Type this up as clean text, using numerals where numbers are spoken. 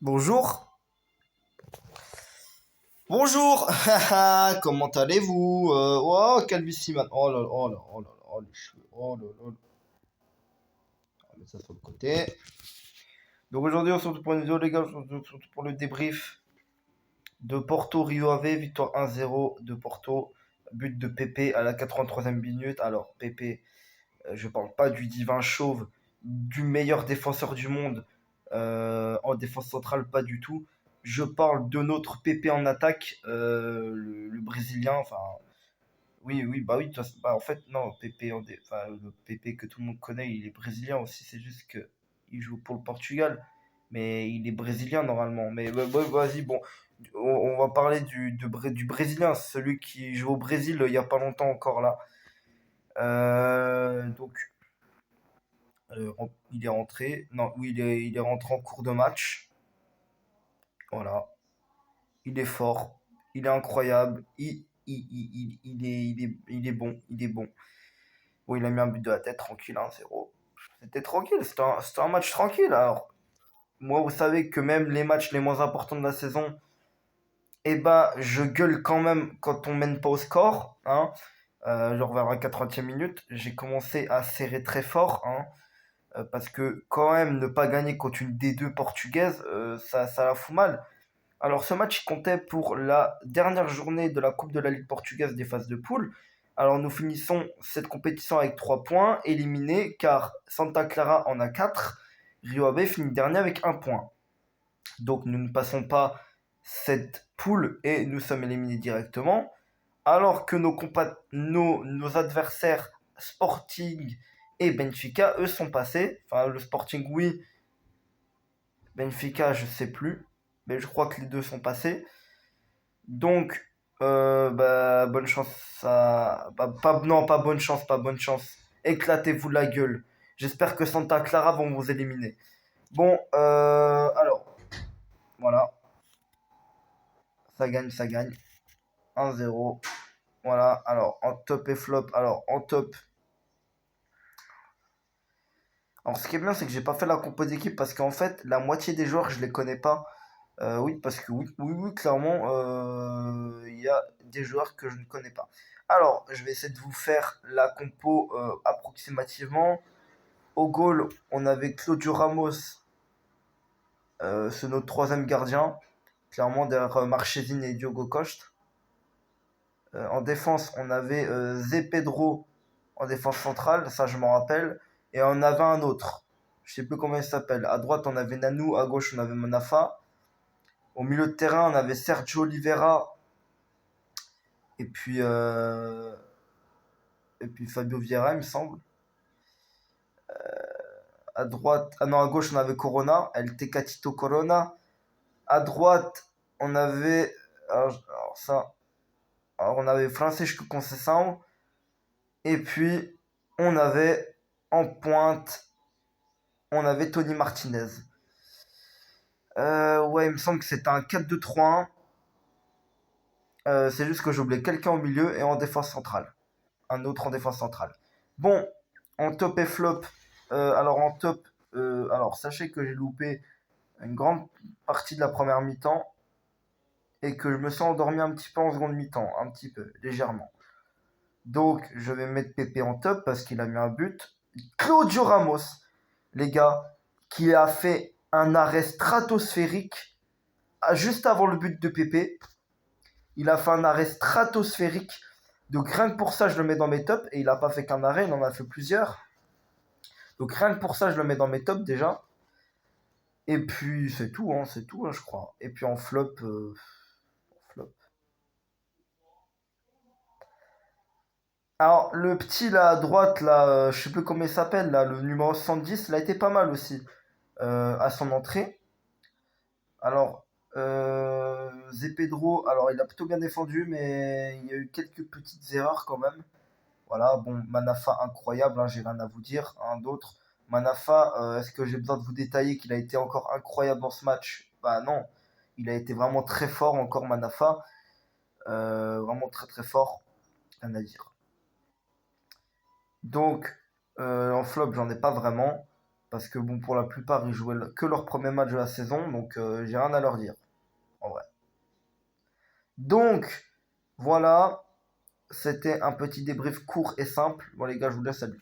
Bonjour. Bonjour. Comment allez-vous? Oh, calvitie, man. Oh là là, oh là, oh là, oh les cheveux. Oh là là. On va mettre ça sur le côté. Donc aujourd'hui, on se retrouve pour une vidéo, les gars. On se retrouve pour le débrief de Porto Rio Ave, victoire 1-0 de Porto. But de Pepe à la 83e minute. Alors, Pepe, je parle pas du divin chauve, du meilleur défenseur du monde en défense centrale, pas du tout. Je parle de notre Pepe en attaque, le Brésilien. Enfin, oui, oui, bah oui, bah en fait, non, Pepe, enfin, le Pepe que tout le monde connaît, il est brésilien aussi. C'est juste que il joue pour le Portugal, mais il est brésilien normalement. Mais vas-y, bon, on va parler du Brésilien, celui qui joue au Brésil il y a pas longtemps encore là. Donc, il est rentré. Non, oui, il est rentré en cours de match. Voilà. Il est fort. Il est incroyable. Il est bon. Il est bon. Bon, il a mis un but de la tête, tranquille, 1-0. C'était tranquille. C'était un match tranquille. Alors, moi, vous savez que même les matchs les moins importants de la saison, eh ben, je gueule quand même quand on mène pas au score. Hein. Genre vers la 80e minute, j'ai commencé à serrer très fort. Hein. Parce que quand même ne pas gagner contre une D2 portugaise, ça la fout mal. Alors ce match comptait pour la dernière journée de la Coupe de la Ligue portugaise des phases de poule. Alors nous finissons cette compétition avec 3 points, éliminés car Santa Clara en a 4. Rio Ave finit dernier avec 1 point. Donc nous ne passons pas cette poule et nous sommes éliminés directement. Alors que nos adversaires Sporting et Benfica, eux, sont passés. Enfin, le Sporting, oui. Benfica, je sais plus. Mais je crois que les deux sont passés. Donc, bah, bonne chance à... non, pas bonne chance, pas bonne chance. Éclatez-vous la gueule. J'espère que Santa Clara vont vous éliminer. Bon, alors, voilà. Ça gagne, ça gagne. 1-0. Voilà, alors, en top et flop. Alors, en top, alors, ce qui est bien, c'est que j'ai pas fait la compo d'équipe parce qu'en fait, la moitié des joueurs, je les connais pas. Oui, parce que oui, oui, oui, clairement, il y a des joueurs que je ne connais pas. Alors, je vais essayer de vous faire la compo approximativement. Au goal, on avait Claudio Ramos, c'est notre troisième gardien, clairement derrière Marchesine et Diogo Costa. En défense, on avait Zé Pedro en défense centrale, ça je m'en rappelle. Et on avait un autre, je sais plus comment il s'appelle. À droite, on avait Nanou, à gauche, on avait Manafa. Au milieu de terrain, on avait Sergio Oliveira et puis, euh, et puis Fabio Vieira, il me semble. À droite, ah non, à gauche, on avait Corona, El Tecatito Corona. À droite, on avait, alors ça, alors on avait Francisco Conceição. Et puis, on avait en pointe, on avait Tony Martinez. Ouais, il me semble que c'était un 4-2-3-1. C'est juste que j'ai oublié quelqu'un au milieu et en défense centrale. Un autre en défense centrale. Bon, en top et flop. Alors en top, alors sachez que j'ai loupé une grande partie de la première mi-temps et que je me suis endormi un petit peu en seconde mi-temps, un petit peu, légèrement. Donc je vais mettre Pépé en top parce qu'il a mis un but. Claudio Ramos, les gars, qui a fait un arrêt stratosphérique juste avant le but de Pépé. Il a fait un arrêt stratosphérique. Donc rien que pour ça, je le mets dans mes tops. Et il n'a pas fait qu'un arrêt, il en a fait plusieurs. Donc rien que pour ça, je le mets dans mes tops déjà. Et puis c'est tout, hein, je crois. Et puis en flop, flop. Alors le petit là à droite, là, je sais plus comment il s'appelle, là, le numéro 70, il a été pas mal aussi à son entrée. Alors, Zé Pedro, alors il a plutôt bien défendu, mais il y a eu quelques petites erreurs quand même. Voilà, bon, Manafa incroyable, hein, j'ai rien à vous dire. Un d'autre, Manafa, est-ce que j'ai besoin de vous détailler qu'il a été encore incroyable dans ce match? Bah non, il a été vraiment très fort encore Manafa, vraiment très très fort, rien à dire. Donc, en flop, j'en ai pas vraiment. Parce que bon, pour la plupart, ils jouaient que leur premier match de la saison, donc j'ai rien à leur dire, en vrai. Donc, voilà, c'était un petit débrief court et simple. Bon les gars, je vous laisse, salut.